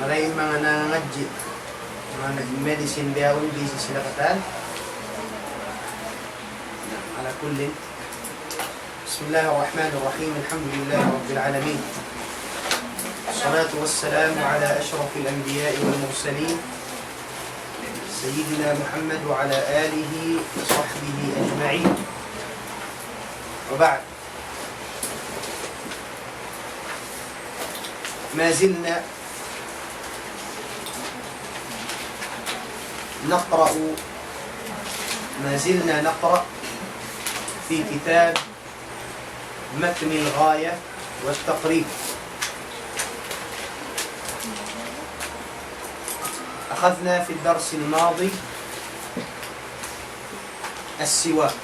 Maraming mga nangangadji, mga nag-medicine biyawon, busy sila katan. Ala kullin. Bismillahirrahmanirrahim. Alhamdulillahi Rabbil alamin. Salatu wassalamu ala ashrafil anbiya'i wal mursalin. Sayyidina Muhammad wa ala alihi wa sahbihi ajma'in. Wa ba'd. ما زلنا نقرأ في كتاب متن الغاية والتقريب. أخذنا في الدرس الماضي السواك.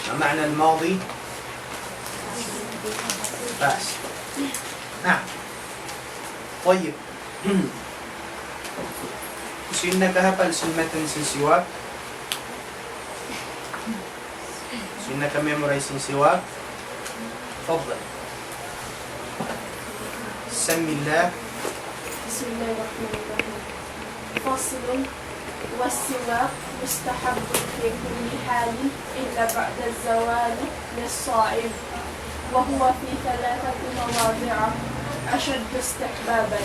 ما معنى الماضي؟ بس. نعم. طيب. سنك هبل سنة سواك. سنك ميموري سواك. تفضل. سم الله. بسم الله الرحمن الرحيم. فصل: والسواك مستحب في كل حال إلا بعد الزوال للصائم، وهو في 3 مواضع أشد استحبابا: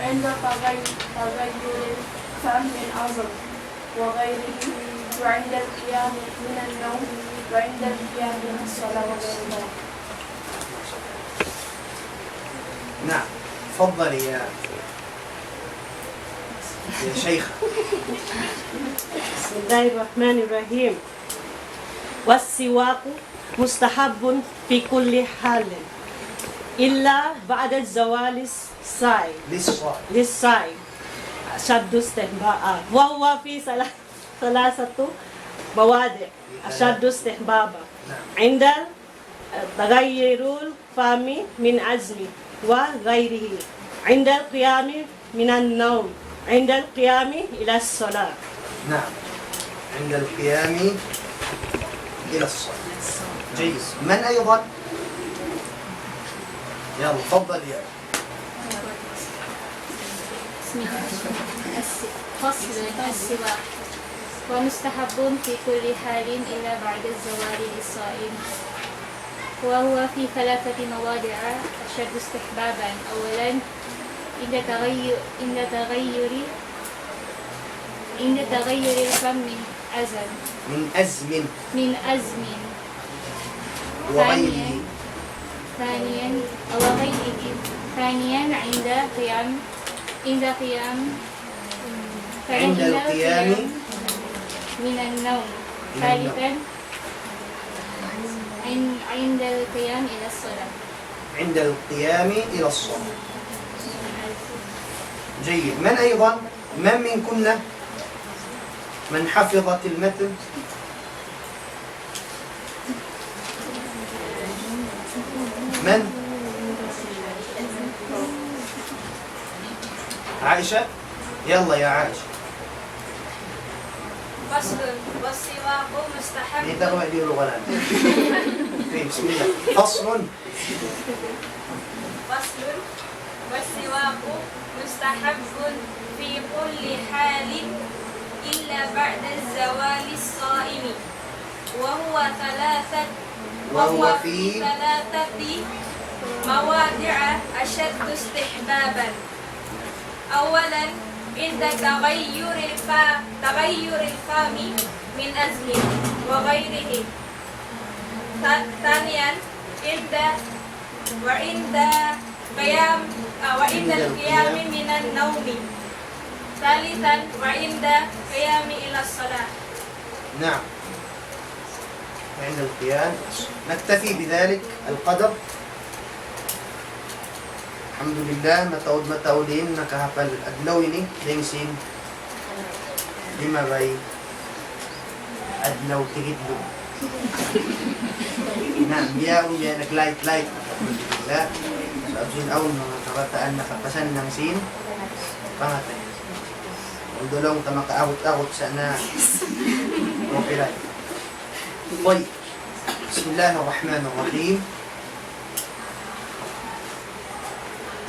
عند تغير الفم من عظم وغيره، وعند القيام من النوم، وعند القيام من الصلاة وغيرها. نعم. تفضل يا شيخ. بسم الله الرحمن الرحيم. والسواك مستحب في كل حال إلا بعد الزوال للصائم أشد استحبابا، وهو في 3 مواضع أشد استحبابا: عند تغير الفم من عزم وغيره، عند القيام من النوم، عند القيام إلى الصلاة. نعم. عند القيام إلى الصلاة. جيد. من أيضا؟ يلا تفضل يا. فصل: السواك ومستحب في كل حال إلا بعد الزوال للصائم، وهو في 3 مواضع أشد استحبابا: أولا عند تغير الفم من أزم وغيره. ثانيا عند القيام من النوم. ثالثا عند القيام إلى الصلاة. عند القيام إلى الصلاة. جيد. من أيضا؟ من كنا من حفظت المتن؟ من؟ عائشة. يلا يا عائشة. فصل: والسواك مستحب. بسم الله. فصل: والسواك مستحب في كل حال إلا بعد الزوال الصائم، وهو في 3 مواضع أشد استحبابا: أولا عند تغير الفم من أزم وغيره. ثانيا وعند القيام من النوم. ثالثا وعند القيام إلى الصلاة. نعم. عند القيام. نكتفي بذلك القدر. الحمد لله. متأودين نكهفل أدلويني دينسين لما باي أدلو تجدلو. نعم. يا نكلايت الحمد لله. Absin aun mga kabataan nakapasan ng sin pangatay. Ang dulong ka makaawit-awit sa na copyright. Boy, بسم الله الرحمن الرحيم.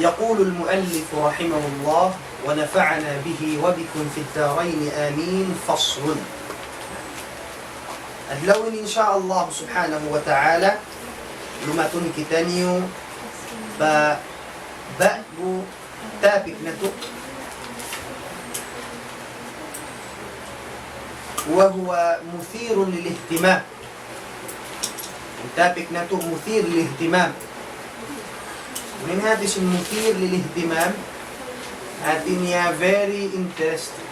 يقول المؤلف رحمه الله ونفعنا به وبكم في الدارين آمين. فصل. Adlawin insya Allah subhanahu wa ta'ala lumatun kita niyo bago topic na to وهو مثير للاهتمام. التوبيك نتو مثير للاهتمام. ومن هذا المثير للاهتمام هذه very interesting.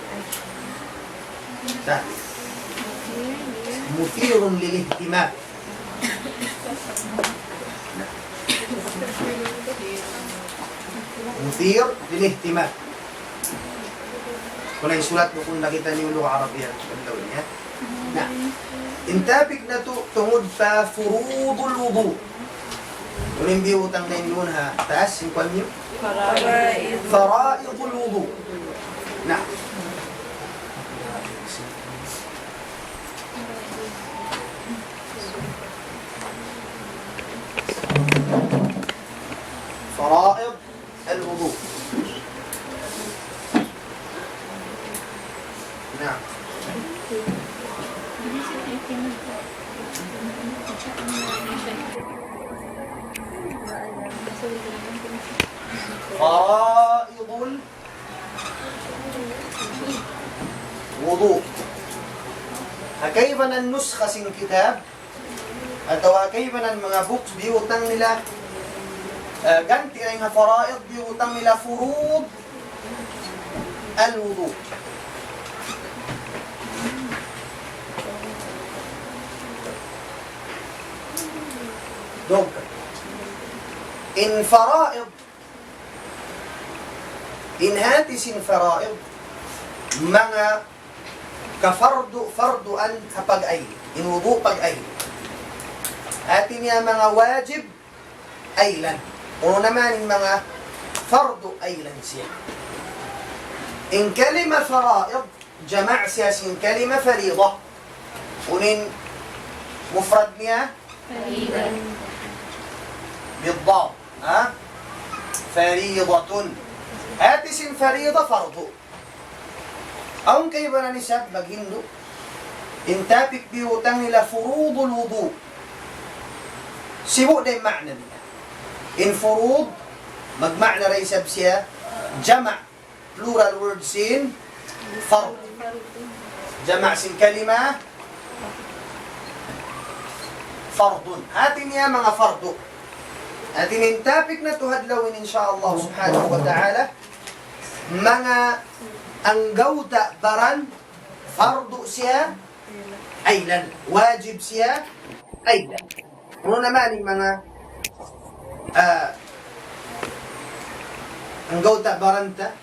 مثير للاهتمام. مثير للاهتمام. Kung yung sulat mo kung nakita niyo yung luha Arabiya, gawin niya. Na, intabik na to tungod sa furudul wudu. Kung hindi utang na yun ha, taas, yung kwan niyo? Faraidul wudu. Na. Faraid al-wudu. نعم. فرائض الوضوء. كيف النسخة سين كتاب atau كيف mga books biutang nila ganti ay nga faraid biutang nila furud al-wudu. دوكا إن فرائض إن هاتس فرائض mga فرض أن kapag-ay in wudu pag-ay atin niya mga wajib aylan o naman yung mga fardu aylan siya in kalima فرائض jama' siya sin kalima فريضة unin mufrad niya بالضاد فريضة هاتس فريضة فرض أو كيف نسب بجندو إن تابك بيوتان إلى فروض الوضوء سيبو ده معنى بها إن فروض مجمعنا رئيس بسيا جمع plural word سين فرض جمع سين كلمة فرض هاتين يا mga فرض atin yung topic na tuhadlawin insyaAllah subhanahu wa ta'ala mga ang gawda baran fardu siya aylan wajib siya aylan ano naman yung mga ang gawda baranta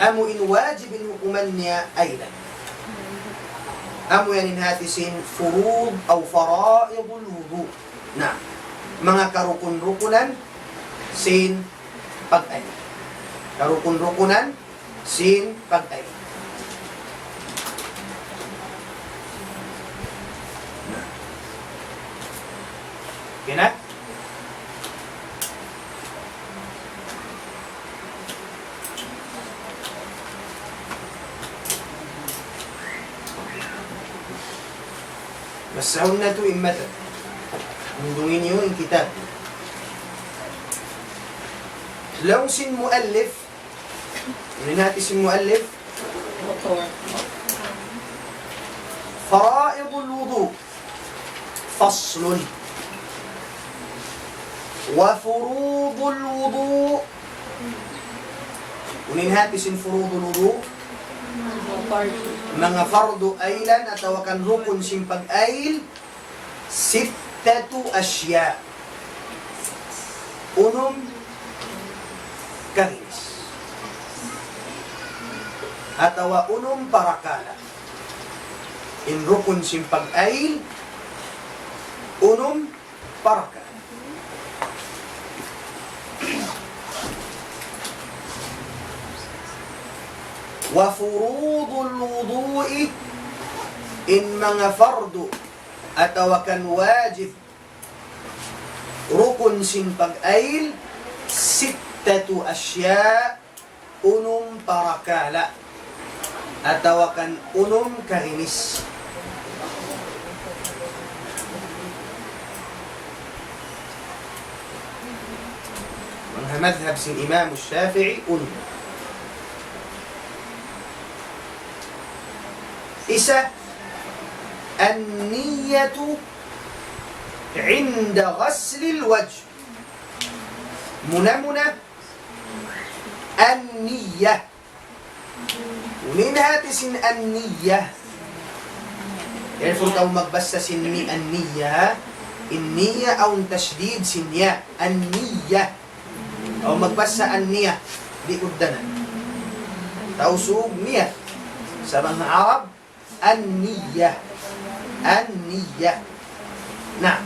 amu in wajib in hukuman niya aylan amu yan inhatisin furud aw faraidul wudu na mga karukun-rukunan sin pag-ay. Karukun-rukunan sin pag-ay. Okay na? Masahon na ito imata. Mundungin niyo yung kitab. Law sin muallif. Ano natin sin muallif? Faraidul wudu. Faslun. Wa furudul wudu. Unin natin sin furudul wudu. Mga fardu aylan at tawakan rukun sin pag-ayl. Sittatu asya. Unum karis. Atawa unum parakala. In rukun sin pag-ayl. Unum parakala. Wa furudul wudu'i in mga fardu atawa kan wajib rukun sin pag-ail, sittatu asya, unong parakala. At tawakan unong karinis. Mga madhab sin Imam Shafi'i, unong. Isa, النية عند غسل الوجه. منى النية. ومنها تسن النية. يعرفون أو مقبسة سني النية. النية أو تشديد سنية. النية أو مقبسة النية دي قدنا توسوق نية سبب عرب النية. النية. نعم.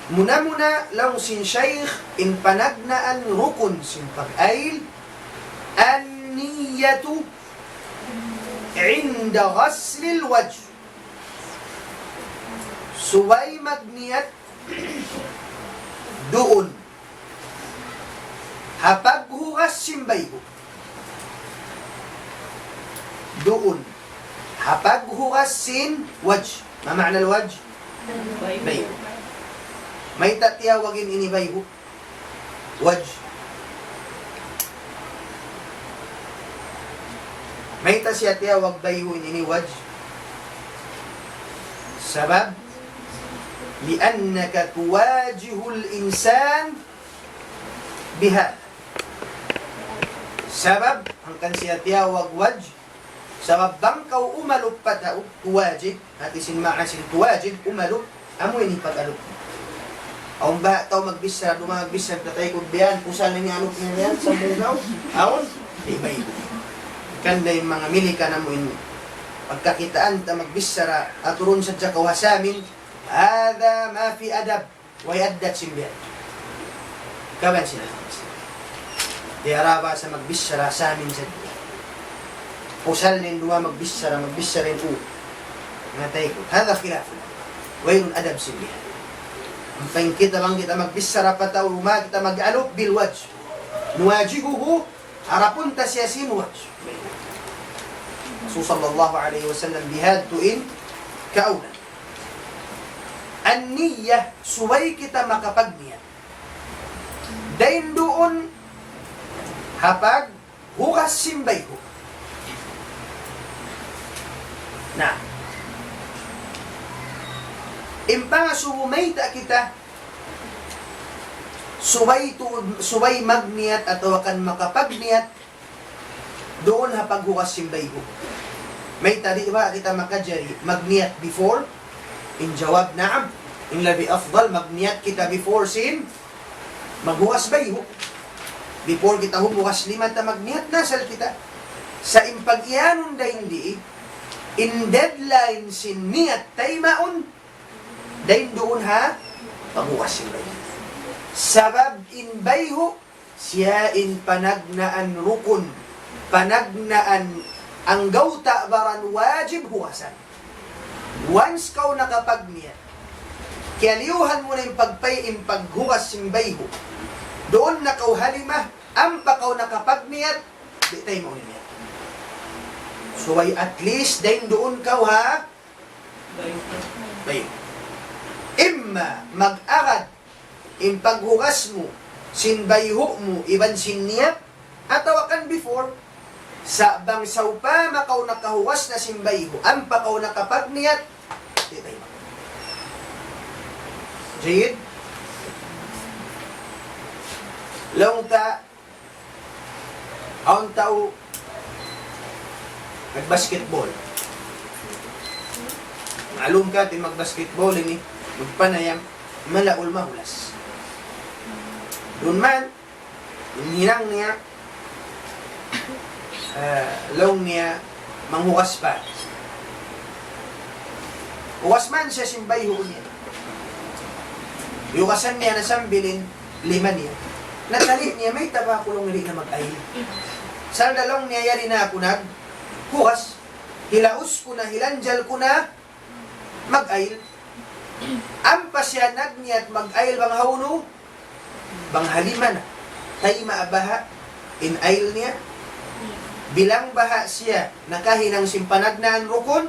Muna-muna lang sin shaykh in panagnaan rukun sin pag-ail an-niyatu inda ghaslil wajh. Suway magniyat doon hapag hugas simbayho. Doon hapag hugas sin wajh. Ma ma'na al-wajh? Bayho. May tatiyawagin ini bayho. Wajh. May tasyatiyawag bayho ini wajh. Sabab لأنك تواجه الإنسان بها. Sabab ang tasyatiyawag wajh. Sabab bang kau umalup patao tuwajib. Hati sin ma'asin tuwajib umalup. Amo ini pag-alup. Aung ba tao magbisra, dumagbisra, tatay ko biyan, pusan na niya anok niya yan, sa bugaw, aon, ibay. Kanda yung mga milika na mo in pagkakitaan ta magbisra, aturon sa dya kawasamin, ada ma fi adab, way addat simbiyan. Kaban sila. Di araba sa magbisra sa amin sa dya. Pusal nin duma magbisra rin u. Ngatay ko, hada khilaf. Wayrun adab simbiyan. Ang kita bang kita magbisara pataw uma kita mag-alop bil wajh. Nuwajihuhu harapun tasyasin wajh. Rasul sallallahu alaihi wasallam bihad tuin kaunan. An-niyah suway kita makapagniya. Dain doon hapag hukas simbayho. Na impanga sumayta kita subay magniyat atau akan makapagniyat doon hapag hukas simbayho. May tadi ba kita makajari magniyat before in jawab na'am in labi afdal magniyat kita before sin maghukas bayho. Before kita humukas lima ta magniyat nasal kita sa impagyanon da hindi in deadline sin niyat taymaon dahin doon ha, paghukas yung bayho. Sabab in bayho, siya in panagnaan rukun. Panagnaan ang gawta baran wajib hukasan. Once kau nakapagniya, kialiuhan mo na yung paghukas yung bayho. Doon na kau halimah, ang pakaw nakapagniya, di tayo mo niya. So ay at least dahin doon kau ha, bayho. Imma mag-agad in paghugas mo, sinbayho mo, iban sinniyat, atawakan before, sa bangsaw pa makaw nakahuwas na sinbayho, ang pakaw nakapagniyat, di tayo. Jayid? Long ta, aon tao, nag-basketball. Malum ka, di mag-basketball, ini, magpanayam, malaul mahulas. Doon man, hinang niya, long niya, manghukas pa. Hukas man siya simbayho niya. Yukasan niya na sambilin, lima niya. Natali niya, may tabakulong rin na mag-ayil. Sa dalong niya, yari na ako hukas. Hilaus ko na, hilanjal ko na, mag-ayil. Ampas siya nagniat mag-ayl bang hauno, bang haliman, tay maabaha, in-ayl niya, bilang baha siya, nakahinang simpanag na ang rukun,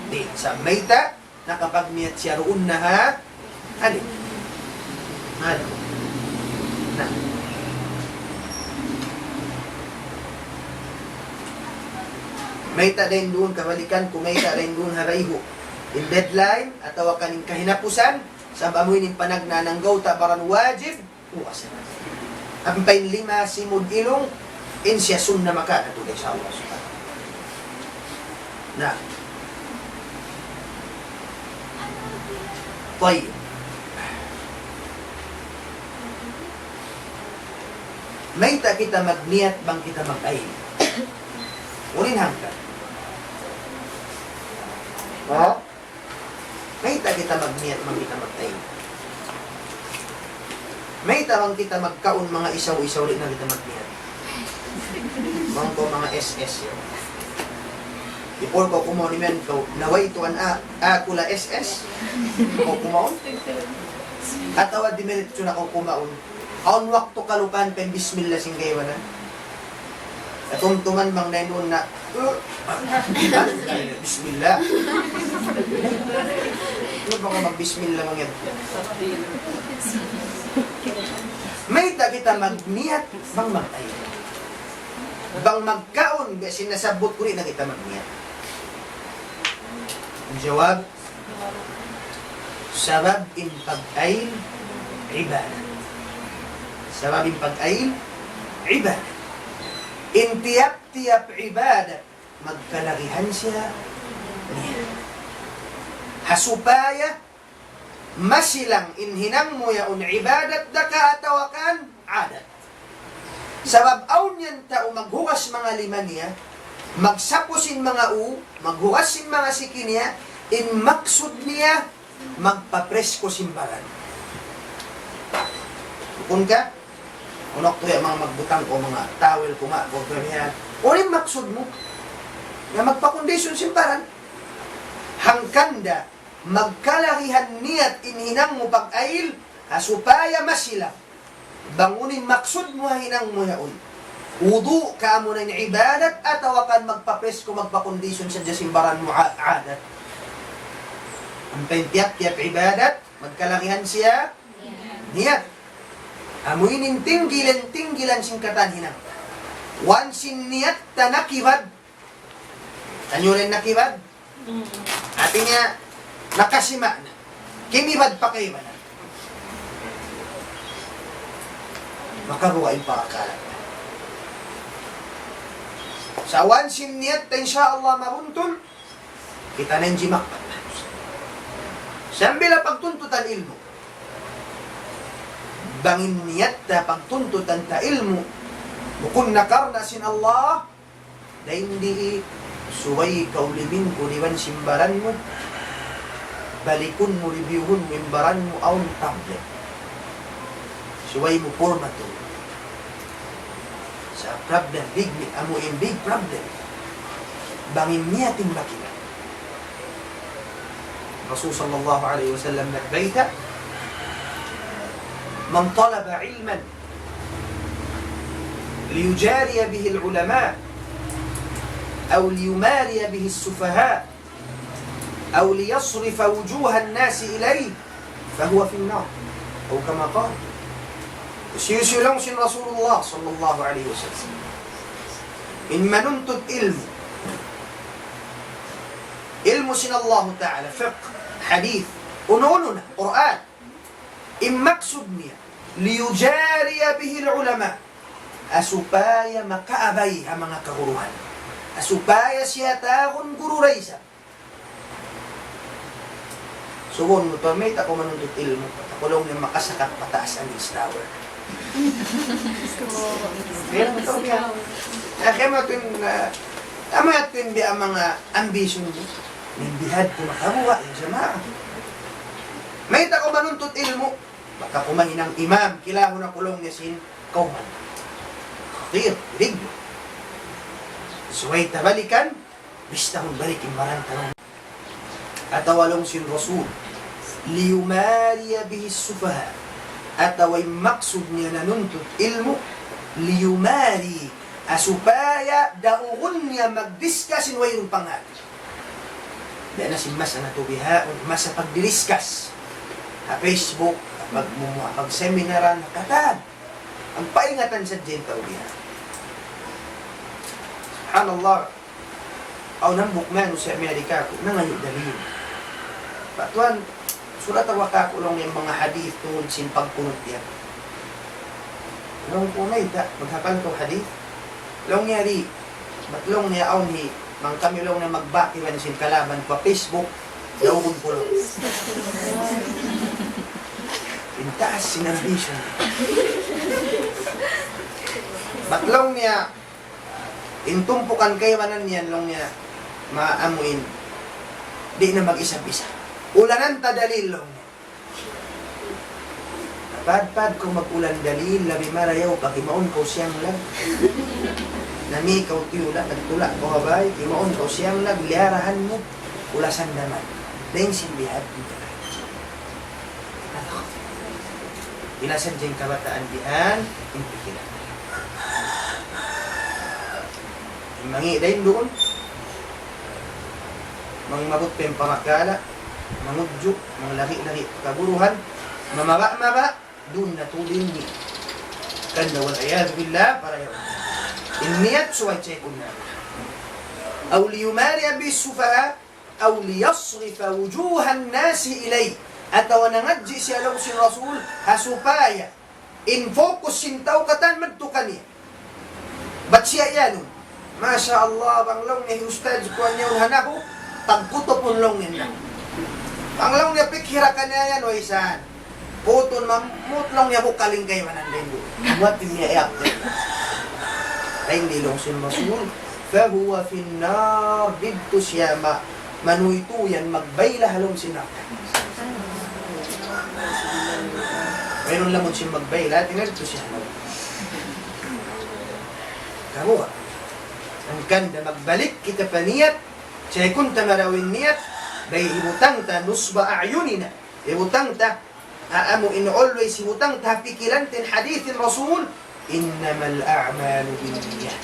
di, sa mayta, nakapagniat siya roon na ha, alin? Ano? Na. Mayta din doon, kabalikan, kumayta din doon harayho. In deadline, atawa kaning kahinapusan, sa amoy ning panagnananggaw, tabaran wajib, uwasan. Ampay 5 simod ilong, insya sunna maka, natulay sa Allah subhanahu. Na. Tayyip. Mayta kita magniyat bang kita mag-ayl. Unin hanggan. O? Mayta kita magniyat bang kita mag-ayl. Mayta bang kita magkaon mga isaw-isaw rin na kita magniyat. Mga ko mga SS yun. Ipol ko kumaon niyan ko, naway ito an akula SS. O kumaon? Atawa di merit na ko kumaon. Aun wakto kalukan pen bismillah sing gaywana. Atumtuman bang nainun na bismillah. Ano ba ka mag-bismillah mga yan? May kita magniyat bang mag-ayun. Bang magkaon, sinasabot ko rin na kita magniyat. Ang jawab, sabab in pag-ayl, ibadah. Sabab in pag-ayl, ibadah. In tiyap-tiyap ibadah, magkalagihan siya niya. Hasupaya, masilang inhinang mo yaon ibadat da kaatawakan adat. Sabab aun yan tao maghugas mga lima niya, magsapusin mga maghugasin mga siki niya, in maksud niya, magpapresko simbaran. Kung ka, unok to yung mga magbutang o mga towel kuma, o ganyan, unin maksud mo, na magpakondisyon simbaran, hangkanda, magkalahihan niyat inhinang mo pag-ayil, asupaya masila, bangunin maksud mo hinang mo yaon. Wudu ka mo na yung ibadat at awakan magpapresko, magpakondisyon sa jasimbaran mo adat. Ang pentiyap-tiyap ibadat, magkalahihan siya, niyat. Amuinin tinggilan singkatan hinang. Wansin niyat ta nakibad. Tanyo rin nakibad? Atin niya, nakasima na. Kimibad pa kayo ba na? Makabuhain pa akalat. Sa wansin niyat ta insyaallah mabuntun, kita na yung jimakpat na. Sambila pagtuntutan ilmu. Bangin niyat ta pagtuntutan ta ilmu. Bukun nakarna sin Allah, na hindi suway kaulimin ko liwan simbaran mo, balikun mo reviewhun mimbaran mo aun tablet. Suway mo formato. Sa problem, amo yung big problem. Bangin niya ting makina. Rasul sallallahu alaihi wasallam nagbayta, man talaba ilman liyujariya bihi al-ulama أو ليماري به السفهاء أو ليصرف وجوه الناس إليه فهو في النار أو كما قال سيسلم رسول الله صلى الله عليه وسلم إن مننتد علم سن الله تعالى فقه حديث ونوننا قرآن إن مقصدني ليجاري به العلماء أسبايا مكأبيها من كهروها supaya siya taon guru raysa. Sugon mo to, may tako manundot ilmo. Takulong yung makasakat pataas ang tower. Kaya mo to yan. Kaya mo ito yung amo yatin di ang mga ambisyon mo. Nindihad ko makabuha yung sama. May tako manundot ilmo. Baka kumahin ng imam, kilaho na kulong niya sin kauman. Khatir, rigyo. Suway tabalikan, bistahon balikin marang tanong. At awalong sin Rasul liyumariya bihi sufaha. At away maksud niya nanuntut ilmu, liyumari, asupaya daugun niya magdiskas in wayrong pangat. Dahil na si mas na tubihaon, mas sa pagdiriskas. Sa Facebook, pag-seminaran, katad. Ang paingatan sa dyan taubihan. Subhanallah. Aw nang bukman sa Amerika ko, nangayo dalil. Patuan, surat awaka ko lang yung mga hadith tungkol sin pagpunod yan. Long po na ita, maghapal ko hadith. Long yari, batlong niya aw ni, mang kami long na magbaki man sin kalaban pa Facebook, lawgon po lang. Intaas sinarbisyon. Batlong niya, intumpukan kayo manan yan, long niya, maamuin, di na mag-isa-isa. Ulanan ta dalil long. Pad-pad ko mag-ulan dalil, labi marayaw, pakimaon ko siyang lag. Nami ikaw tiyula, nagtula ko habay, kimaon ko siyang lag, liarahan mo, ulasan naman. Dahil simbihat dito. Binasan diyang kabataan dihan, impikilan. Mangi dahil doon, mangmabot pa yung pamakala, mangudyo, manglaki-laki kaguruhan, mamaba-maba, doon natulin ni. Kanda wal ayad billah, para yun. Inniyat suway cekun na. Aw liyumari bisufaha, aw liyasrifa wujuhan nasi ilay. At awanangadji si alaw si Rasul, hasupaya, in focus sintaw katan magtukan niya. Ba't siya yanun? Masya Allah, banglong ni Ustad, kuwan niya unhanaho, tagkuto punlong niya. Banglong niya pikhira ka niya yan, o isan. Puton, mamutlong niya bukaling kayo mananday mo. Muat niya iyak. Ay, nilong si Rasul, fahuwa finnar, dito siya manuituyan, magbayla halong sinakta. Mayroon lamang siya magbayla, tinarito siya. Kamuha. Ang ganda, magbalik kita pa niyat, siya kunta marawin niyat, bay ibutang ta nusba a'yunina. Ibutang ta, aamu in always ibutang ta pikilantin hadithin Rasul, innamal a'malu binniyat.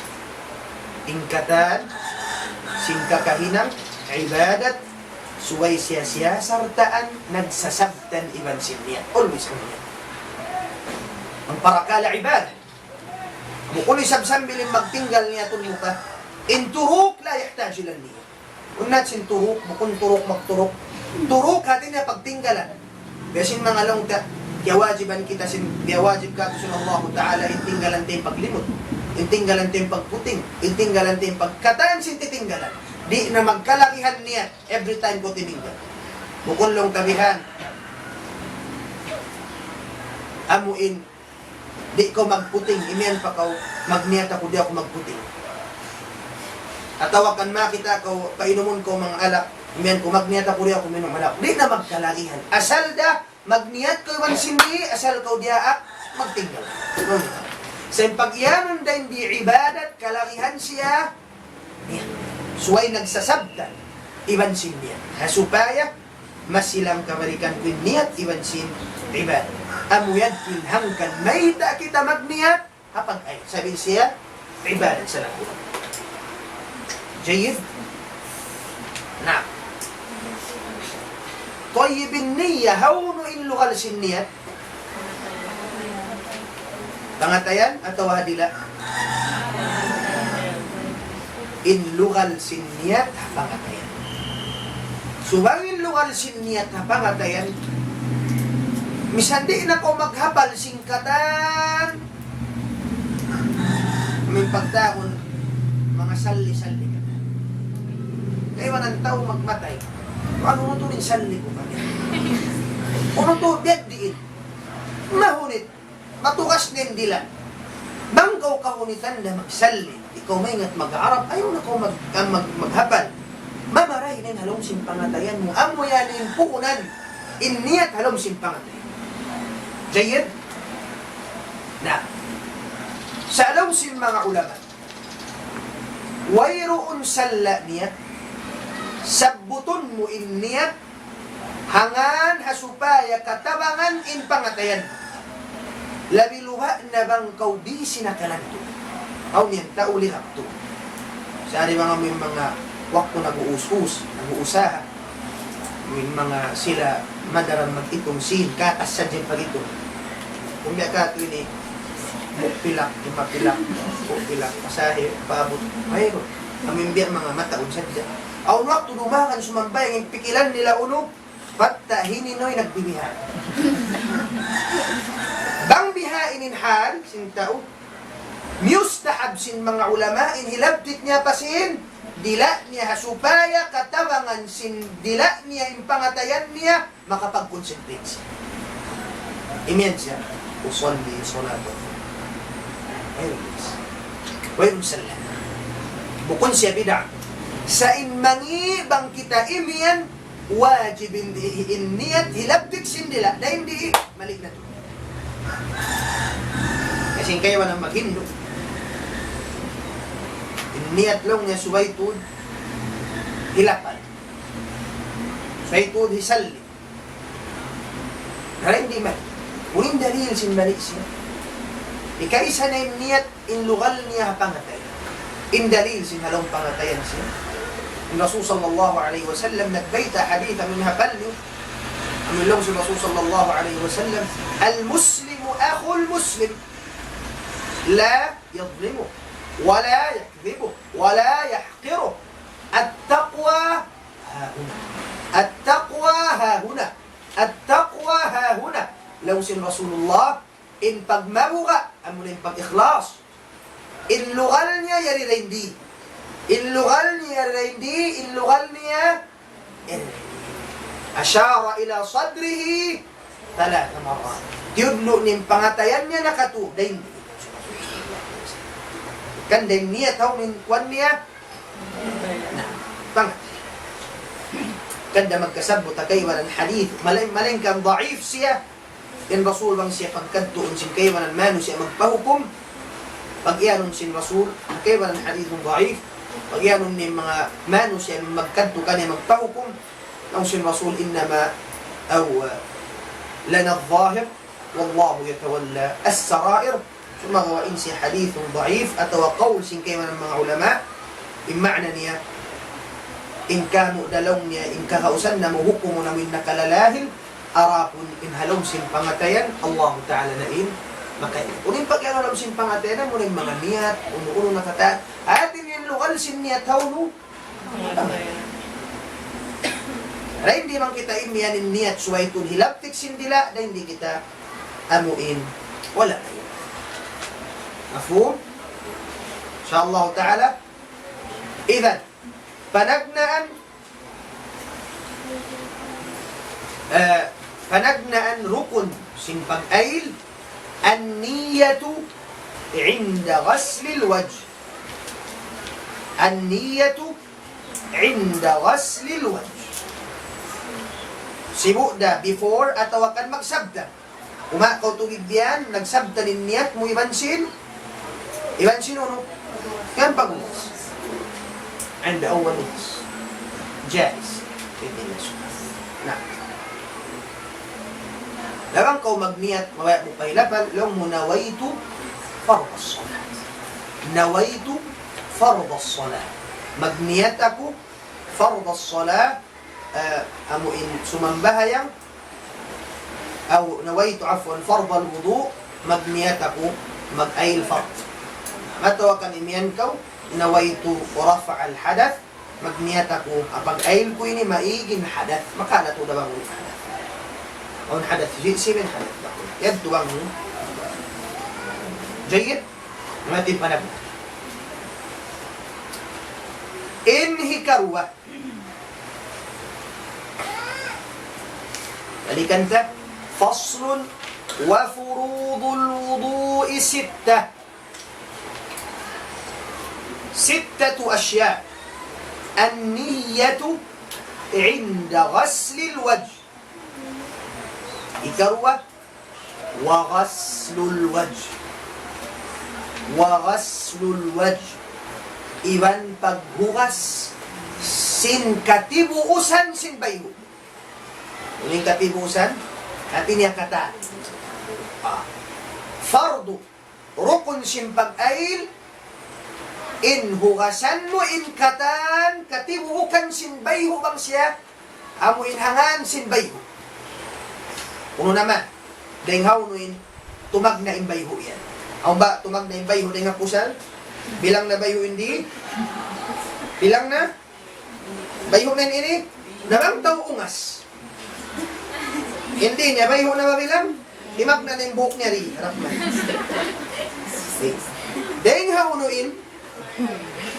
Ingkatan, singkakahinang, ibadat, suway siya sartaan, nagsasabtan iban siniyat. Always kami yan. Ang parakala ibadah. Mukuli sabsambilin magtinggal niya itong muka. In turuk, la yahtaj ilan niya. Unat sin turuk, bukun turuk magturuk. Turuk, hati niya pagtinggalan. Besin mga long ta, kiyawajiban kita sin, kiyawajib ka to sin Allah Ta'ala, intinggalan tayong paglimot. Intinggalan tayong pagputing. Intinggalan tayong pagkataan sin titinggalan. Di na magkalakihan niya every time ko tininggal. Bukun long tabihan. Amuin, di ko magputing, imian pa kaw, magniyat ako, di ako magputing. At tawakan makita ko, painumun ko mga alak, imian ko, magniyat ako, di ako minum alak. Di na magkalagihan. Asal da, magniyat ko yung sindi, asal ko diaak, magtinggal. Sa pag-iyanon da hindi ibadat, kalagihan siya, yan. Suway nagsasabtan, iban sindi yan. Hasupaya, masilang kamarikan ko niyat, iban sin ibadat. Amuyad pinhangkan mayta kita magniyat hapag ay sabi siya ibadat sa lahat. Jayid na tayyibin niya hawno in lugal sinniyat pangatayan atau hadila in lugal sinniyat pangatayan subangin lugal sinniyat pangatayan misandi na ko maghapal singkatan. May pagdaon, mga salli-salli ka na. Kaya walang tao magmatay. Ano na ito rin salli ko kanya? Ano ito, biyad diin. Mahunit, matukas din dila. Bangkaw kahunitan na magsalli. Ikaw may ngat mag-arap, ayaw na ko maghapal. Mamaray na yung halong simpangatayan mo. Amo yan yung puunan. Iniyat halong simpangatayan. Jayid? Na, sa alaw sin mga ulama, wayroon salla niyat, sabbuton mo in niyat, Hangan hasupaya katabangan in pangatayan. Labiluha na bang kaubi sinakalanto. Aw niyan tauli hakto. Sa mga may mga wakto nag-uus-us, nag-uusaha. May mga sila madaran mag-itong sin, katas sa dyan pag-ito. Kung may kato ini, mupilak, mupilak, pasahe, paabot. Mayroon. Amin biya mga mataon sa dyan. Aw wakto dumakan sumambay, ang pikilan nila uno, patta hininoy nagbibihan. Bang bihainin hal, sin tao, mustahab sin mga ulama, inhilabtit niya pasin, dila niya hasupaya, katabangan sin dila niya, impangatayan niya, makapag-concentrate siya. Imen siya, usolli, solato. Wairun salam. Bukon siya bida. Sa inmangi bang kita imian, wajibin diin niyat, hilabtik sin dila, dahil di, malik na to. Kasi kayo walang maghindo. Niyat lang niya suwaytud, hilapan. Suwaytud, hisalli. Nara hindi man. Uling dalil sin malik siya. Ikaisa na yung niyat, inlugal niya pangatay. In dalil sin halong pangatayan siya. Yung Rasul sallallahu alaihi wasallam nagbayta haditha min habalyo. Amin lang si Rasul sallallahu alaihi wasallam, al-muslimu akhul muslim. لا يظلمه ولا يكذبه ولا يحقره التقوى ها هنا التقوى ها هنا التقوى ها هنا لو سن رسول الله إن pagmabuka أمون إن pag-ikhlas إن lugal niya yaririndi إن lugal niya yaririndi إن lugal niya أشار إلى صدره 3 مرات yudno ning pangatayan niya nakatu daindi kan din niya tao min kwan niya na pangat kan da magkasabot kay walang hadith maling kan da'if siya in Rasul bang siya pagkadtuon sin kay walang manu siya magpahukom pag iyanon sin Rasul kay walang hadith da'if pag iyanon ni mga manu siya magkadto kanya magpahukom ang sin Rasul innama aw lana adh-dhahir wallahu yatawalla as-sarair ثم هو إنسي حديث ضعيف أتوقول سين كيما من علماء بمعنى نيا إن كانوا دلون نيا إن كهوسن مهكم من نكلالاهل أراكن إن هلوم سين بانغتين الله تعالى نئين مكاين ونين بقيان هلوم سين بانغتين ونين مغنيات ونقولوا نفتات هاتين ينلغل سين نيا تونو Lain di man kita imianin niyat suwaitun hilaptik sindila na hindi kita amuin wala na yun. مفهوم؟ إن شاء الله تعالى. إذن فنجنأ ركن سنفق أيل النية عند غسل الوجه النية عند غسل الوجه سيبو ده before أتوكل مكسبتا وما كنتو جديان نكسبتا للنيات مو يبنسين ano? Yan pag-uwas. عند أول نقص جائز في الدين نعم لبang kau magniyat mawaya mo pahilapan lang mo nawaitu فرض الصلاة nawaitu فرض الصلاة magniyat ako فرض الصلاة amuin sumambahayang أو nawaitu عفوا فرض الوضوء magniyat ako mag-ayil فرض Matawa kan imian kau, nawaitu rafa al-hadath, magniyata ko, apag ayil ko ini maiging hadath, makala to dabang ulit hadath. O hadath, simin hadath ba? Yan tuwang mo. Jayid, natin panab. Inhikarwa. Balikan ta, faslun wa furudul wudu'i sittah. 6 أشياء النية عند غسل الوجه إكروة وغسل الوجه وغسل الوجه إبن paghugas sin katibuusan sin bayho Uling katibusan, atin niya kata. Fardu, rukun simpag-ail, in hugasan mo in katan, katibukan sinbayho bang siya, amo inhangan sinbayho. Uno naman, denghaw no in, tumag na inbayho yan. Ang ba, tumag na inbayho, dengha pusan, bilang na bayho hindi, bilang na, bayho men ini, namang tao ungas. Hindi niya, bayho na mabilang, timag na yung buhok niya rin, harap man. Denghaw no in,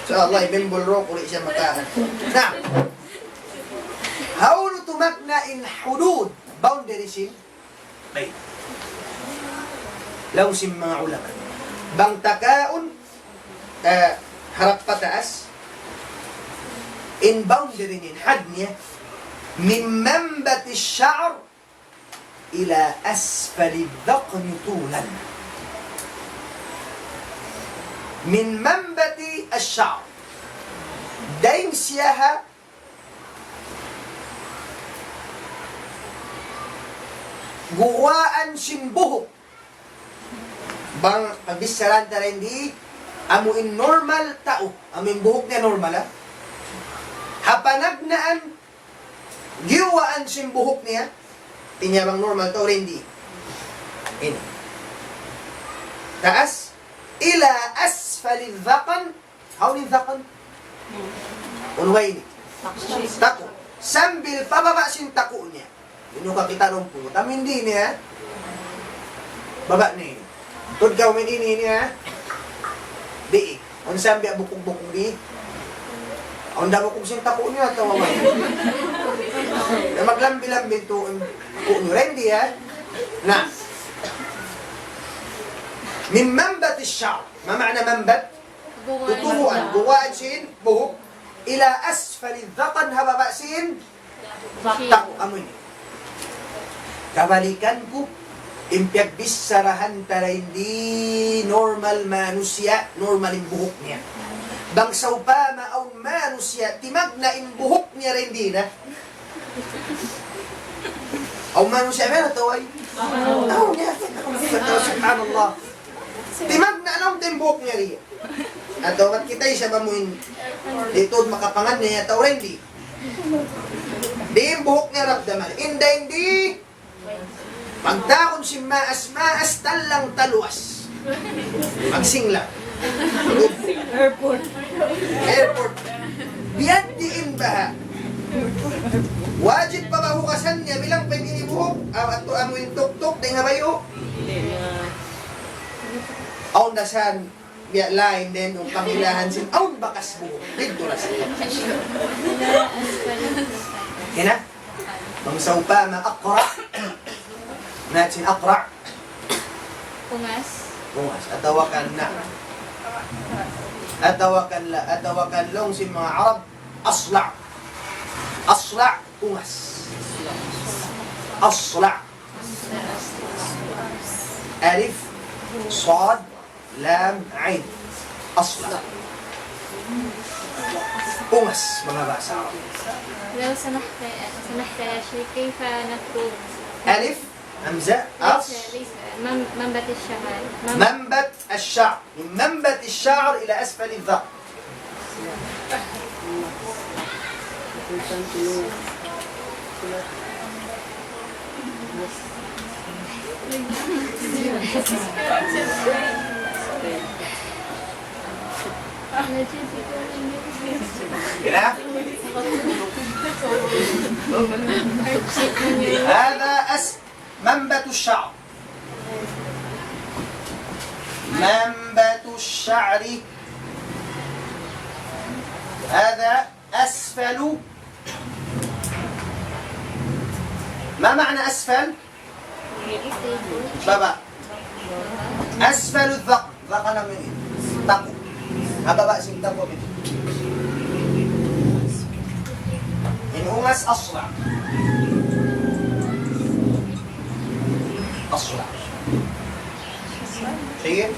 so Allah, ibimbol ro, kuli siya makahan. Now, how to tumagna in hudud, boundaries in bayt. Lawsim mga ulama. Bang takaon, harap pataas, in boundary in had niya, min manbati ash-sha'r ila asfali dhaqni tulan. Min manbati ash-sha'r. Daing siyaha guwaan simbuhok. Bang pagbisaran ta rin di, amuin normal tao. Amuin buhok niya normal ha. Hapanagnaan, giwaan simbuhok niya, tinyabang normal tao rin di. Ini. Taas, ila asfali dhaqan, how ni dhaqan? Unway ni. Tako. Sambil pababa sin tako niya. Ino ka kita nung po. Tamin din niya. Baba ni. Tudgaw min ini niya. Di. Ang sambi bukog-bukog di. Ang damo kong sin tako niya. Tawaway. Maglambi-lambi ito. Kuno rin di ha. Na. Min manbat ash-sha'r. Ma ma'na manbat? Tutuhuan. Buwaan sin. Buhok. Ila asfali dhaqan hababa sin. Tako. Amoy ni. Kabalikan ko, impyag bisarahan tara hindi normal manusya, normal yung buhok niya. Bangsaw pa maaw manusya, timag na yung buhok niya rin di na. Aw manusya, meron ito ay? Aw niya, subhanallah. Timag na alam yung buhok niya rin. At dapat kita siya ba mo dito makapangan niya, ito rin di. Di yung buhok niya rapdaman. Hindi. Pagdakon si maas talang taluas. Magsingla. Airport. Biyan diin ba? Wajib pa ba hukasan niya bilang pag-inibuhok? At amuin tuk-tuk, di nga bayo? Aun nasan, biya lain din, yung pangilahan sin, aun bakas buhok. Dito na siya. Kina? Bangsaw pa, ma-akra. Natin akra. Ungas. Atawakan na. Atawakan long si mga Arab. Asla. Ungas. Asla. Alif. Sad. Lam. Ain. Asla. Ungas, mga basa. لو سمحت يا شيخ كيف نكتب ألف همزة ليس منبت الشمال منبت الشعر من منبت الشعر إلى أسفل الذقن كده هذا منبت الشعر منبت الشعر هذا أسفل ما معنى أسفل؟ بابا أسفل الذقن ذقن من تقو هذا بأس تقو منه إن أمس أصلع شيء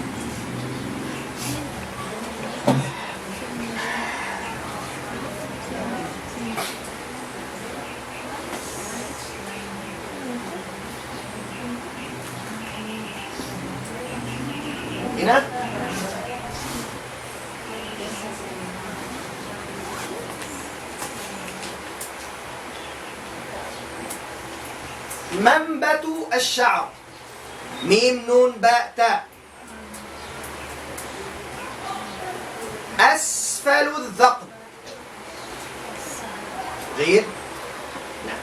Kina? منبت الشعر ميم نون باء تاء أسفل الذقن جيد؟ نعم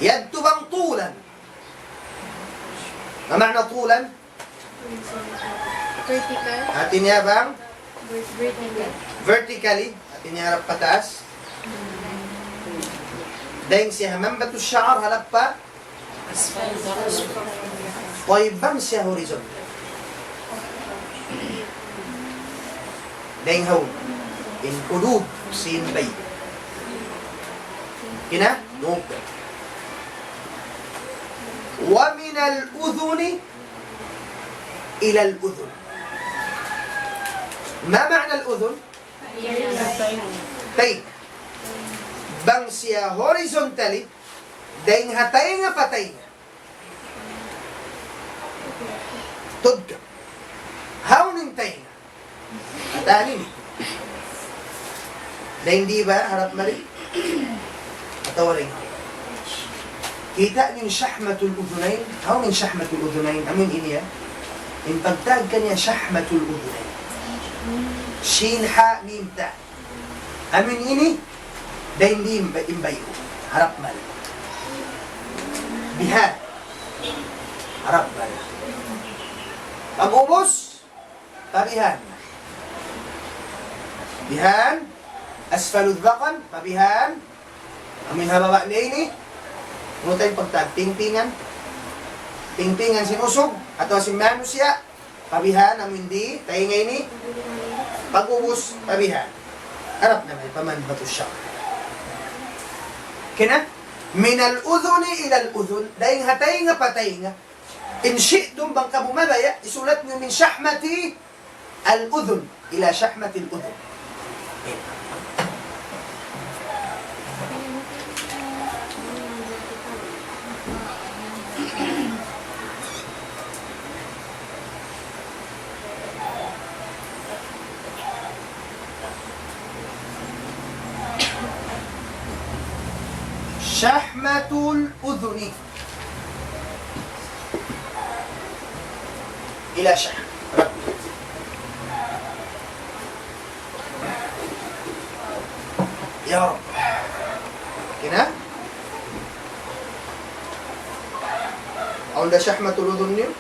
يبدو طولا ما معنى طولا؟ Vertical. Atin niya bang? Vertical. Vertically. Atin niya harap pataas. Dahil siya manbatu الشعر harap pa. طيب bang siya horizontal. Dahil hawn. In qulub sin bay. Kina? Nukta. ومن الأذن إلى الأذن. ما معنى الأذن؟ طيب bang siya horizontally dahil hatay nga patay nga tudka haunin tayo nga hatanin dahil di ba harap mali atawarin kita niyo shahmatul udhunain haunin shahmatul udhunain amin iniya in pagtag kanya shahmatul udhunain shin ha mim ta amin ini dahil hindi imbayo harap mali bihan harap mali pag-ubos pabihan bihan asfalud dhaqan pabihan amin hababa na ini ano tayong pagtag tingtingan sinusog atau si manusia pabihan amin di tayo nga ini pag-ubos pabihan harap na may pamanbatu siya kina min al-udhuni ila al-udhun dahil hatay nga patay nga in syi'tum bang kabumabaya isulat nyo min syahmati al-udhun ila syahmati al-udhun شحمة الأذن إلى شحم يا رب كنا عند شحمة الأذن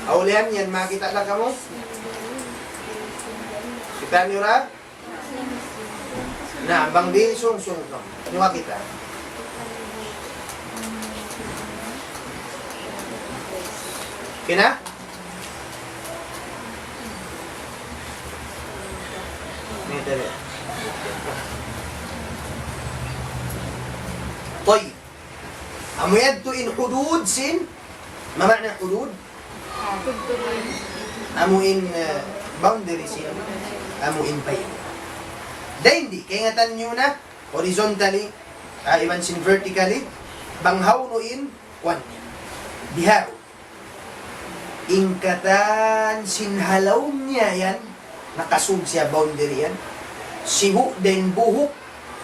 أوليان yan makita lang kamo kita niyo ra na bang di sung no niwa kita kina ni dali طيب أم يد إن حدود سن ما معنى حدود أم إن boundary سن أم إن بين dahil di kaya nga tanyo na horizontally iban sin vertically banghaw no in one bihaw ingkatan sinhalaw niya yan nakasug siya boundary yan sihu din buhok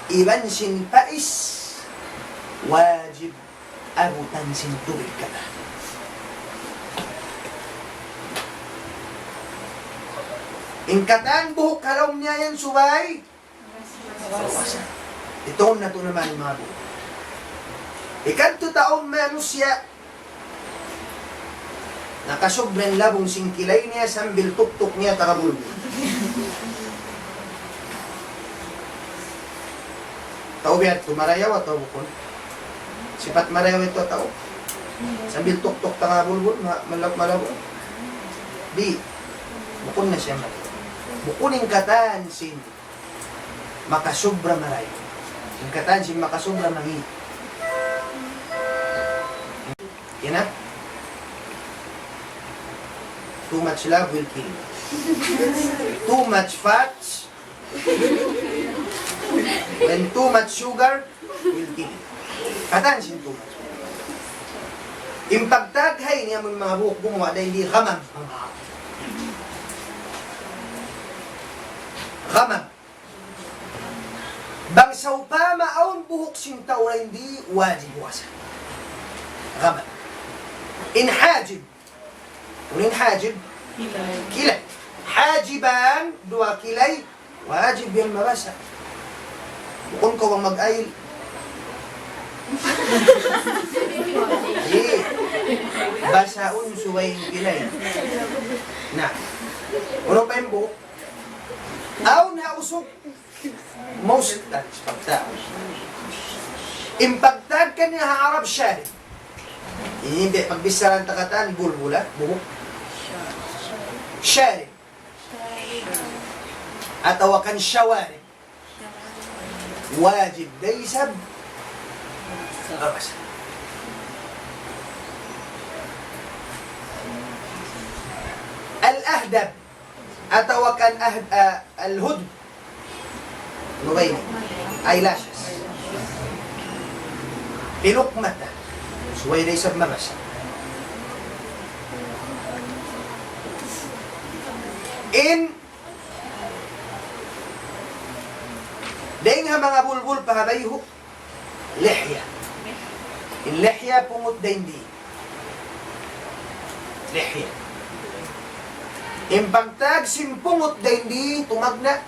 iban sin pais wajib abutan sin tubig ka na ingkatan buhok halaw niya yan subay bawasan ito na ito naman mga buhok ikanto taong manusya nakasobrang labong singkilay niya sambil tuktok niya takabulbul. Tao biya, tumarayaw atau bukon. Sipat marayaw ito tao. Sambil tuktok takabulbul, malab. Di, bukon na siya mali. Bukunin katan sin makasobra marayaw. Yung katan sin makasobra mangi. Yan na. Too much love will kill you. Too much fats, when too much sugar, will kill you. Attention, too much. Impagtaghay niya mo mga buhok gumawa dahil hindi ramam. Ramam. Bangsaw pa maaon buhok sintaw na hindi wajib wasa. Ramam. Inhajib. Kung inhajib, kilay. Hajiban, dua kilay, wajib yan mabasa. Kung ko ang mag-ayil, basaon suway kilay. Na. Ano pa yung buhok? Aw na usok. Most touch pagtao. Impagtag ka niya haarap siya. Hindi, pagbisaran takatan, bulbula, buhok. Syari. Atawakan syawari. Wajib daysab. Babasa. Al-ahdab. Atawakan al-hud. Ano ba yun? Eyelashes. Pinukmata. Suway daysab mabasa. Dahil nga mga bulbul pahabayho, lihya. In lihya, pungot din di. Lihya. In pagtag, simpungot din di, tumagna,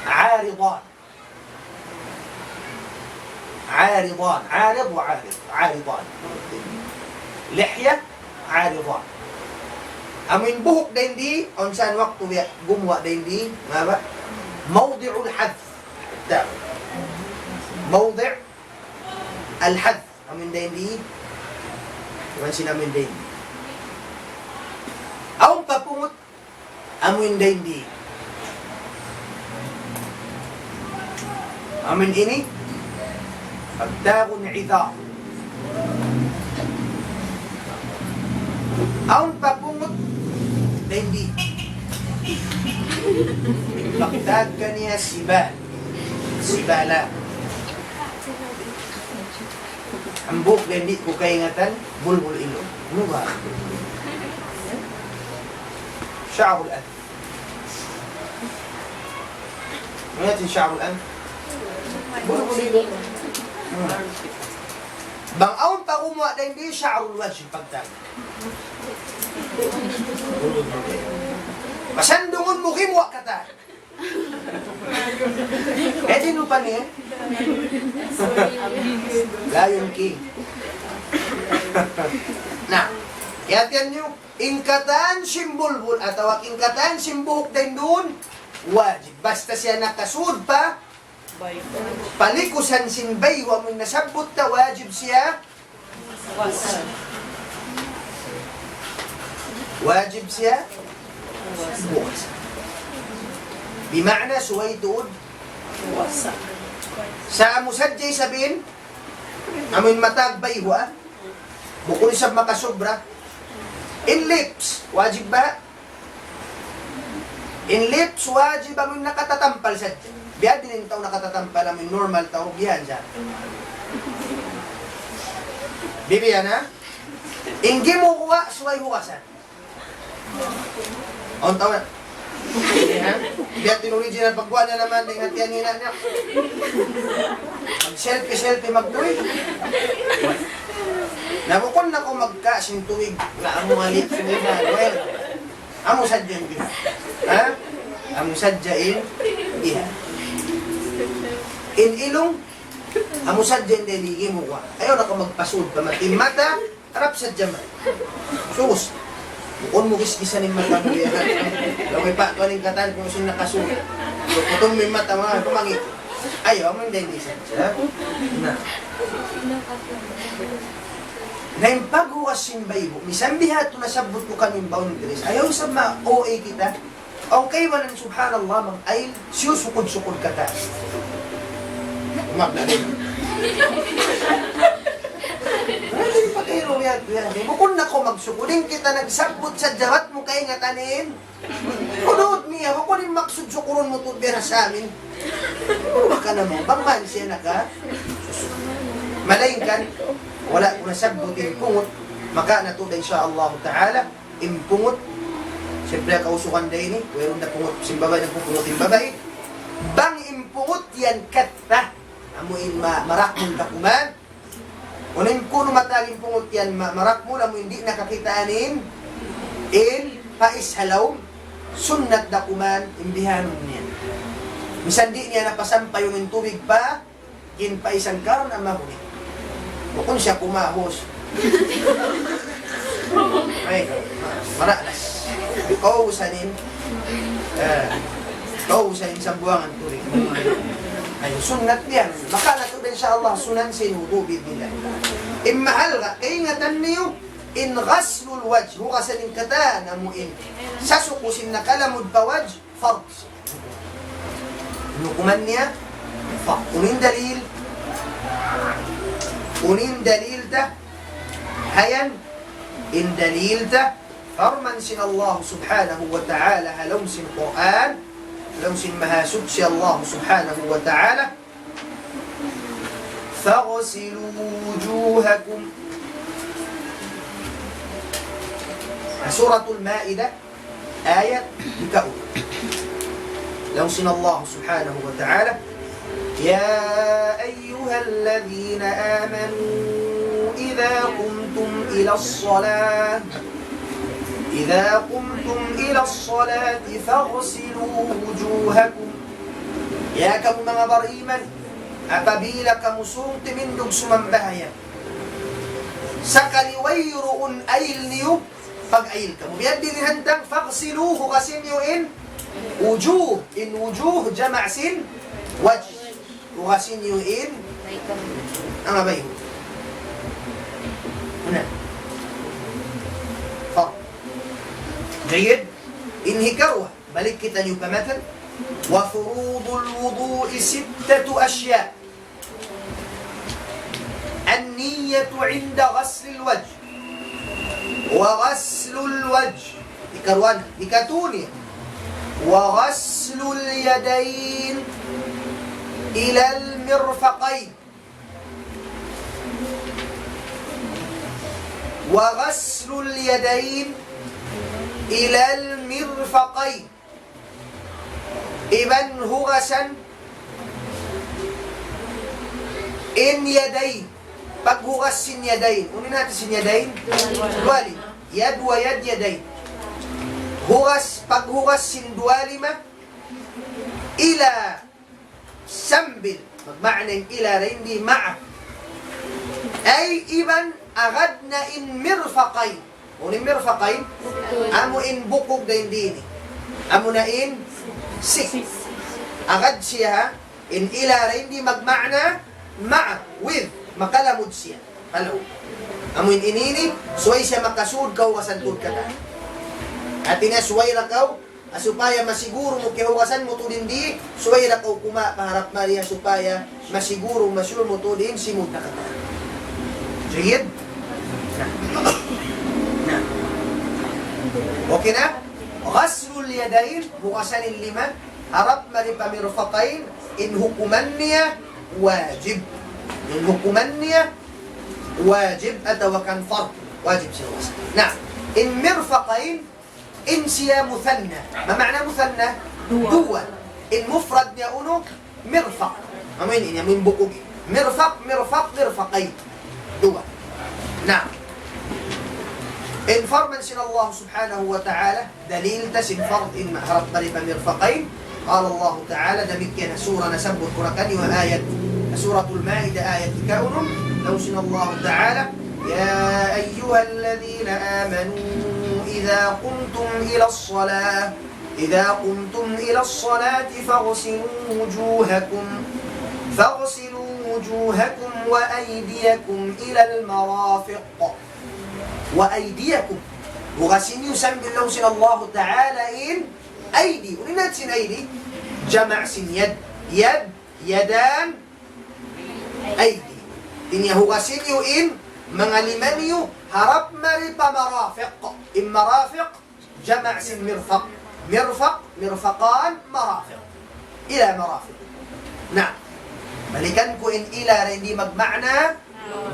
aridan. Aridan. Arid wa arid. Aridan. Lihya, aridan. Amin buhok din di, onsan waktu gumwa din di, nga ba? Mawdi'ul hadf. موضع الحذف من دين كمان سينا من دين أو بابوت أمين دين أمين إني أبداغ عذاب أو بابوت دين بغداد كان يا سبال sibala. Ang buhok na hindi ko kaingatan, bulbul ilong. Ano ba? Sha'arul an. Ano natin sha'arul an? Bulbul ilong. Bang aon pa kumuha na hindi sha'arul wajh pagtag. Masandungon mo kimuha ka ta. Eh, sino pa niya? Lion King. Na, yatiyan nyo, ingkatan simbulbul, at awak ingkatan simbuhok din doon, wajib. Basta siya nakasud pa, palikusan sinbay, wa mo nasabot na wajib siya, wajib siya, bukas. Bima'na suway tuod. Sa musadjay sabihin, amin matag baywa, bukul sa makasobra. In lips, wajib ba? In lips, wajib amin nakatatampal sa biya din yung tao nakatatampal amin normal tao, biyan siya. Bibiyan ha? Inggi mo kuha, suway hukasan. On tao na. Biya tin original pagkuha na naman ng hatian nila niya. Mag-selfie magtuwig. Nabukon na ko magkasintuwig na amo malit na. Well, amo sadya yung biha. Ha? Amo sadya in biha. In ilong, amo sadya yung deligi mo kwa. Ayaw na ko magpasud pa matimata, harap sadya man. Sus. Bukon mo kis-kisan yung mata mo yan. Laway pa, ito aning katan kung sino nakasulit. So, kutong may mata mga pumangit. Ayaw, man din isa. Na. Na yung paghuwas yung baybo, misambiha ito nasabot ko kaming boundaries. Ayaw sa ma-OA kita. Okay, walang subhanallah, mag-ayl, siyusukod-sukod ka ta. Umagla rin. Ano yung Pero yan, kung na ko magsukuling kita nagsabot sa jarat mo kay nga tanin. Kunod niya, kung yung maksudsukuron mo tudbera sa amin. Ano ka na mo? Bangman siya na ka? Malayin kan, wala ko nasabot impungot. Maka na to insyaAllah ta'ala, impungot. Siyempre kausukan day ni, mayroon na pungot simbabay, nagpupungot imbabay. Bang impungot yan kata. Amuin marakmong kakuman. Unin kuno mataging pungot yan, marakmol, amo hindi nakakitaanin. In paishalaw, sunnat dakuman, imbihanon niya. Misan di niya napasampay yung tubig pa, in paisang karon ang mahuli. O kung siya kumahos. Ay, maralas. Kausanin. Kausanin sa buwangan tubig. Ay, sunnat niyan. Maka na ito din siya Allah, sunan sinudubid nila. Immahal ka, ingatan niyo, in ghaslul wajh, hukasanin kata na muin. Sasukusin na kalamud pa wajh, fard. Nukuman niya, fard. Unin dalil ta, hayan, in dalil ta, farman sin Allah subhanahu wa ta'ala, halong sin Quran, لو سمها سبسي الله سبحانه وتعالى فاغسلوا وجوهكم سورة المائدة آية بكأو لو سن الله سبحانه وتعالى يا أيها الذين آمنوا إذا قمتم إلى الصلاة فاغسلوا وجوهكم يا كم mga bariman apabila kamu sungti mindog sumambahayan sa kaliwayroon ayil niyo pag-ayil kamu biyad din handang faghsiluhu kasi niyo in wujuh jama' sin wajh kasi niyo in ang abay una جيد انهكارها بل كتا مثلا وفروض الوضوء 6 أشياء النية عند غسل الوجه وغسل الوجه إكروان إكتوني وغسل اليدين إلى المرفقين وغسل اليدين إلى المرفقين إذن هغسا إن يدين paghugas sin yadayn unin natin sin yadayn duwali yad wa yad yadayn paghugas sin duwalima ila sambil magma'na ila rin di ma'a ay iban agad na in mirfaqayn unin mirfaqayn amo in bukog na hindi amo na in sik agad siya in ila rin di magma'na ma'a with makalamod siya halo amo in inini suway siya makasud kaw kasantod ka ta at inasuway ra kaw asupaya masiguro mo kihuwasan mo to hindi suway ra kaw kuma paharap Maria supaya masiguro masyur mo to din simod na kata sige okay na? Ghaslul yadayn, bukasan yung 5, harap maripamirfaqayn, in hukuman niya, wajib. In hukuman niya, wajib, atawakan fard. Wajib siya wasan. Na, in mirfaqayn, in siya muthanna. Ma ma'na muthanna? Duwa. In mufrad niya uno, mirfaq. Amin, in yamin bukog. Mirfaqayn. Duwa. Na, إن فرمن سن الله سبحانه وتعالى دليل تسن فرض إن هرب بريبا مرفقين قال الله تعالى دمكنا سورة نسب القرآن وآية سورة المائدة آية كون لو سن الله تعالى يا أيها الذين آمنوا إذا قمتم إلى الصلاة فاغسلوا وجوهكم وأيديكم إلى المرافق وأيديكم وغسين يسمى الله سن الله تعالى إن أيدي ولنات سن أيدي جمع سن يدان أيدي إن هو غسين إن mga limanyo, harap mari pa marafiq. Marafiq, jama' sin mirfaq. Mirfaq, mirfaqan, marafiq. Ila marafiq. Na, balikan ko in ila na hindi magma'na,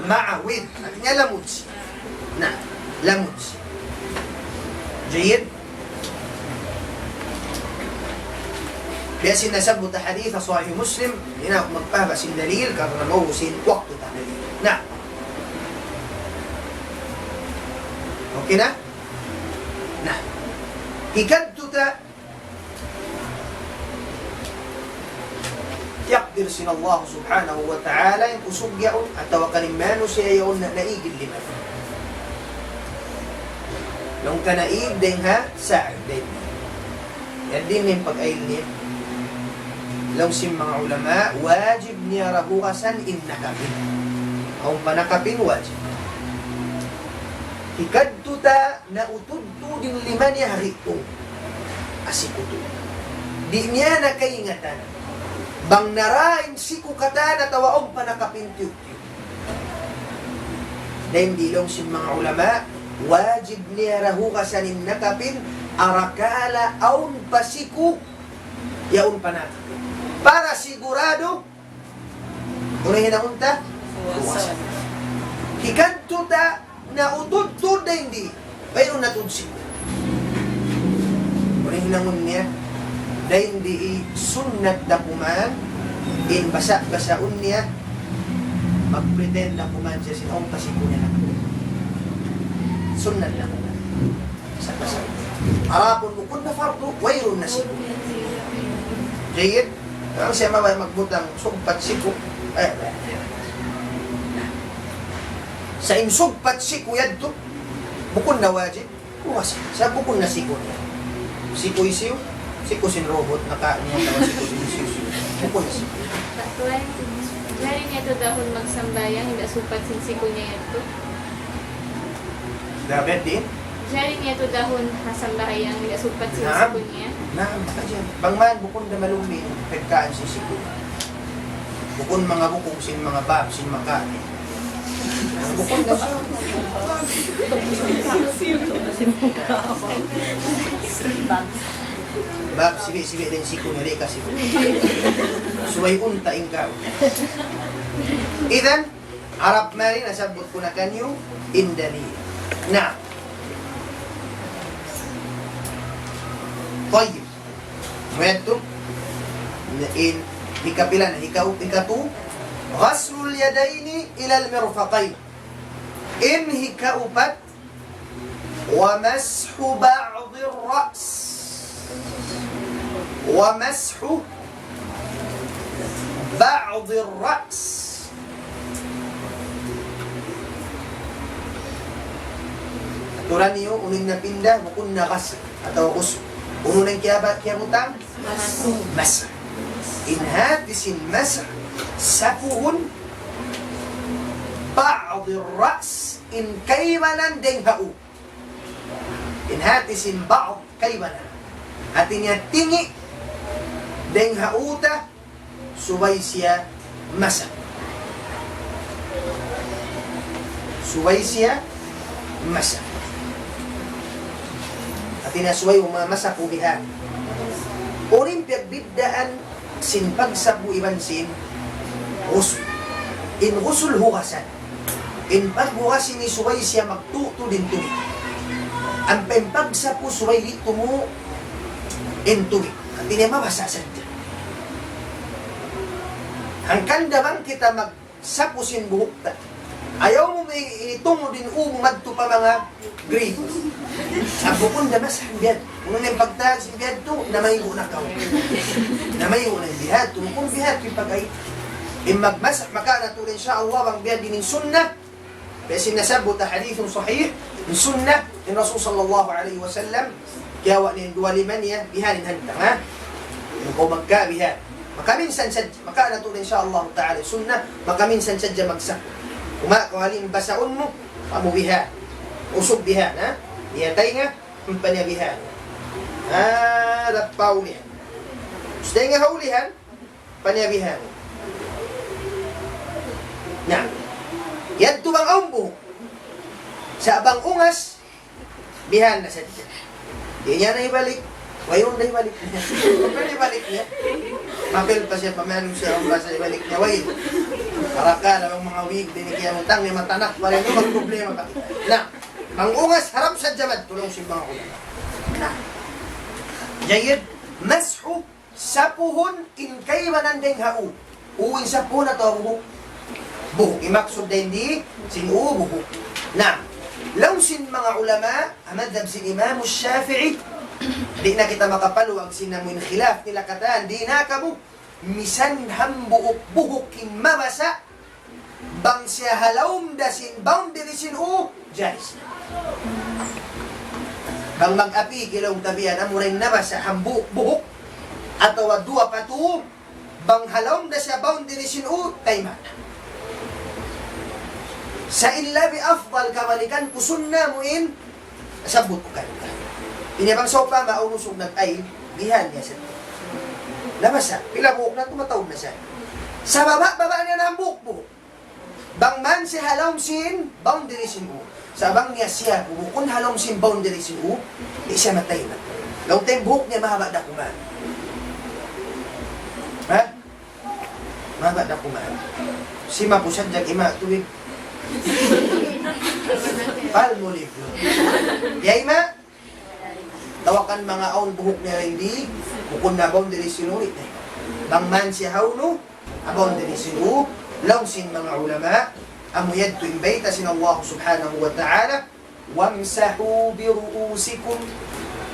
ma'awid. Artinya lamuds. Na, lamuds. جيد؟ بيسي نسبت حديث صحيح مسلم هنا مقبه بس الدليل كان موسين وقت الدليل نعم وكنا نعم إكدت يقدر سن الله سبحانه وتعالى إن أسجع أتوقع ما نسيون نئيج اللمن لو كان إيد دينها ساعد دين يدين من pag-ail niya لو سن mga ulama wajib niya rahukasan in nakapin o panakapin wajib hikadtuta na utudto din lima niya harito asikuto di niya nakaingatan bang narain siku kata na tawaong panakapin tiyuk-tiyuk dahil di lang sin mga ulama wajib niya rahukasan in nakapin arakala aun pasiku yaun panakapin para sigurado unahin ang unta buwasan hikadto ta na utudtod na hindi mayroon natudsik unahin ang unya na hindi sunnat na kuman in basa-basaun niya magpretend na kuman siya sinong pasiku niya na sunnat na kuman basa-basa arapon mo kung na fardo mayroon na siku jayid ang siya maway magbutang sugpat siku ay sa insugpat siku yadto bukon na wajib buwas sa bukon na siku niya siku isiyo siku sin robot naka niya tawa siku sin isiyo bukon na siku Tuan, jari niya to dahon magsambayang hindi supat sinsiko niya ito. dapat din Jari niya to dahon hasambayang hindi supat sinsiko niya. na dyan bangman bukon na malumi pagkaan si siku bukon mga bukong sin mga bab sin makani bukon na siya bab sibi din siku nili kasi suway unta ingkaw idan Arab mari nasabot ko na kanyo indali na طيب Muadto in hikapilan hikatu ghaslul yadaini ila al-mirfaqain in hikaupat wa mashu ba'd ar-ra's wa mashu ba'd ar-ra's aturan niyo uning napindah bukun na ghasl atau ghusl unang kiabutang مسح إن هاتس المسح سفه بعض الرأس إن كيمنا دنهأو إن هاتس بعض كيمنا أتن يتني دنهأوتا سويسيا مسح سويسيا مسح أتن سوي وما مسحوا بها Orin pagbiddaan sin pagsabu iban sin usul. In usul hugasan. In paghugasin ni suway siya magtuto din tumi. Ang pagsapu suway dito mo in tumi. At hindi mabasasan dyan. Hangkan damang kita magsapu sin buhok ta. Ayaw mo may itungo din madto pa mga grade. Ang bukon na mas hanggad. Kung nang pagtahag si bihad to, namayo na ka. Namayo na yung bihad. Kung bihad yung pag-ay. Magmasak maka na to rin siya Allah ang bihad din yung sunnah. Kasi nasabot na hadithong sahih. Yung sunnah ng Rasul sallallahu alaihi wasallam. Kaya wa ni dua liman niya, bihanin hantang ha. Kung magka bihad. Makaminsan sadya. Maka na to rin siya Allah ta'ala. Sunnah, makaminsan sadya magsak. Kung halin basaon mo, pamubihan. Usog bihan, ha? Iyatay nga, paniyabihan. Paulihan. Gusto nga haulihan, paniyabihan. Na, yan tumang ang buhok. Sa abang ungas, bihan na sa dyan. Di niya na ibalik. Wayon na ibalik niya. Pwede ibalik niya. Mapil pa siya, pamanong siya ang basa ibalik niya. Wayon. Para ka, labang mga wig, binigyan mo tang, may matanak pa rin. May problema ka. Na, ang ungas, harap sa jamad. Tulong si mga ulama. Na. Jayid, mashu, sapuhon, in kay manandeng hau. Uwing sapuhon na to, buhok. Buhok. Imaksud din di, sin buhok. Na, law sin mga ulama, amadab sin Imam Shafi'i, di na kita makapaluwag sinamuin khilaf nila kataan, di na kamo, misan hambuok buhok kim mabasa, bang siya halawm da sin boundary sin jais. Bang mag-api kilong tabihan, amurin nabasa hambuok buhok, atau dua patu, bang halawm da siya boundary sin tayman. Sa illabi afdal kabalikan, kusunna mo sabot ko kayo ka. Inyabang sopa, maunusog nag-ay, bihan niya siya. Labasa, pila buhok na, tumatawag na siya. Sa baba niya na ang buhok. Bang man si halawm sin, boundary sin Sa bang niya siya, kung halawm sin, boundary sin di siya matay na. Law tayong buhok niya, mahaba na kumaan. Ha? Mahaba na kumaan. Si mapusad dyan, ima, tuwing. Palmolive yun. Yay ma? Tawakan mga aon buhok niya hindi, kukun na boundary sinurit na. Bang man si hawno, boundary sinu, law sin mga ulama, amuyad to imbayta sin Allah subhanahu wa ta'ala, wamsahu biruusikum.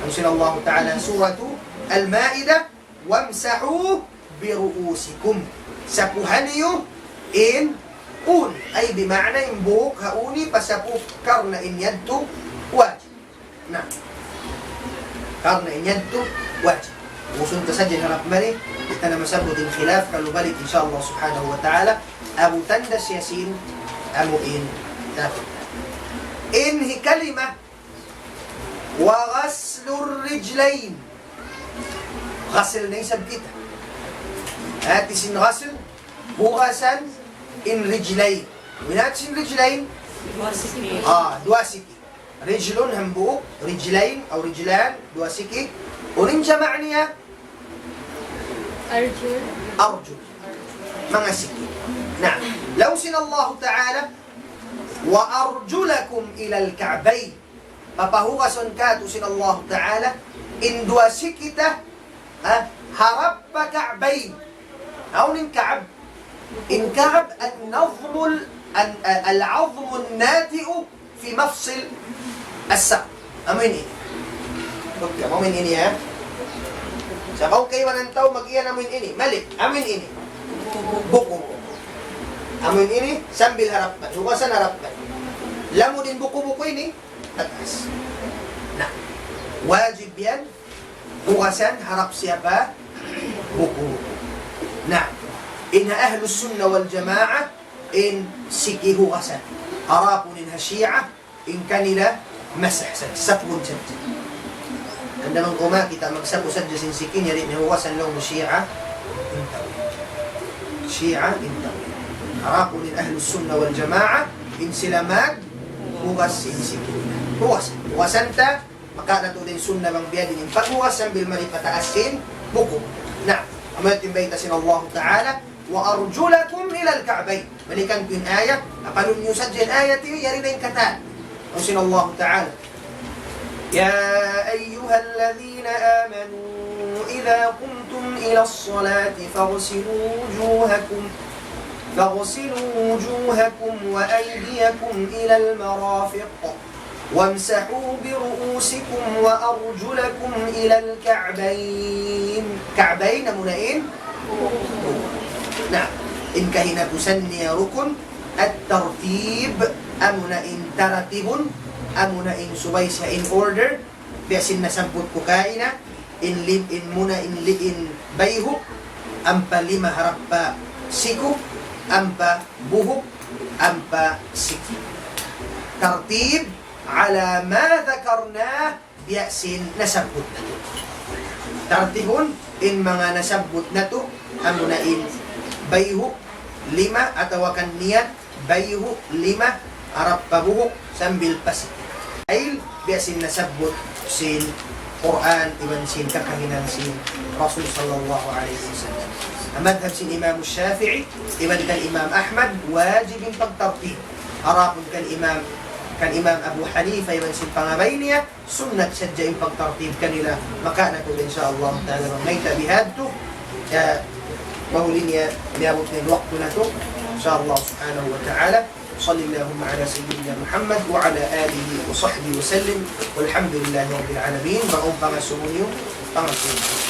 Ang sin Allah ta'ala suratu Al-Ma'idah, wamsahu biruusikum. Sapuhan niyo ay bima'na yung buhok hauni pasapuk karna inyadto wajib. Na. Karna inyadto wajib. Usun ta sadya harap mali, kita na masabot yung khilaf, kalubalik insyaAllah subhanahu wa ta'ala, abu tandas yasin, amuin natin. Inhi kalima, wa ghaslur rijlain. Ghasl na isab kita. At isin ghasl, bukasan, in rijlain. Minatin rijlain? Duasiki. Rijlun hambuuk, rijlain أو رجلان duasiki. Unin jama' niya? Arjul. Arjul. Mga siki. Na, law sin Allah Ta'ala, wa arjulakum ila al-ka'bayn. Papahukason ka to sin Allah Ta'ala, in duasikita, harap pa ka'bayn. Aunin ka'b. إن كعب النظم العظم الناتئ في مفصل الساق. أمين إني. أوكي، أمين إني ها. سأقول كيف ننتو مكيان أمين إني. ملك، أمين إني. بكو. أمين إني سامbil harapkan. Hukasan harapkan. Lamu din buku-buku ini atas. Nah, wajib yan. Hukasan harap siapa? Buku. Nah. إنها أهل السنة والجماعة إن سكيه غسل أراكن إنها شيعة إن كان لا مسح سبو سد عندما نقوم كتاب مكسبو سد سنسكين يريد هو غسل لهم شيعة انتوي شيعة انتوي أراكن إن أهل السنة والجماعة إن سلامات غسل سكين غسلت مكانة دين سنة من بيد إن فغسل بالمريفة أسين بكم نعم أما يتم سن الله تعالى وأرجلكم إلى الكعبين. Balikan ko yung ayat. Napalun nyo sa dyan ayat yun, yari na yung kata. Usin Allah Ta'ala. يا أيها الذين آمنوا إذا قمتم إلى الصلاة فاغسلوا وجوهكم وأيديكم إلى المرافق وامسحوا برؤوسكم وأرجلكم إلى الكعبين. كعبين منين؟ نعم. إن كهنا تسني ركن الترتيب أمنا إن ترتيب أمنا إن سبيس إن order بيسن نسبت كائنا إن لم إن منا إن لئن بيه أمبا لما هربا سيكو أمبا بوه أمبا سيكو ترتيب على ما ذكرناه بيأسين نسبت نتو ترتيبون إن mga nasabot na to amuna in bayhu lima atawakan niyat bayhu lima arap pabuhok sambil pas ay biasin nasabot sin Quran iban sin kakahinan sin Rasul sallallahu alaihi wasallam. Madhab sin Imam Shafi'i iban kan Imam Ahmad wajibin pagtartib. Harapon kan Imam Abu Hanifa iban sin pangabay niya sunnat sadya yung pagtartib kanila makana to insyaallah ta'ala mayta bihadto mahuli niya niabot na yung wakto na to insyaallah subhanahu wa ta'ala. صل اللهم على سيدنا محمد وعلى آله وصحبه وسلم والحمد لله رب العالمين. Maong pangasunyo, pangasunyo.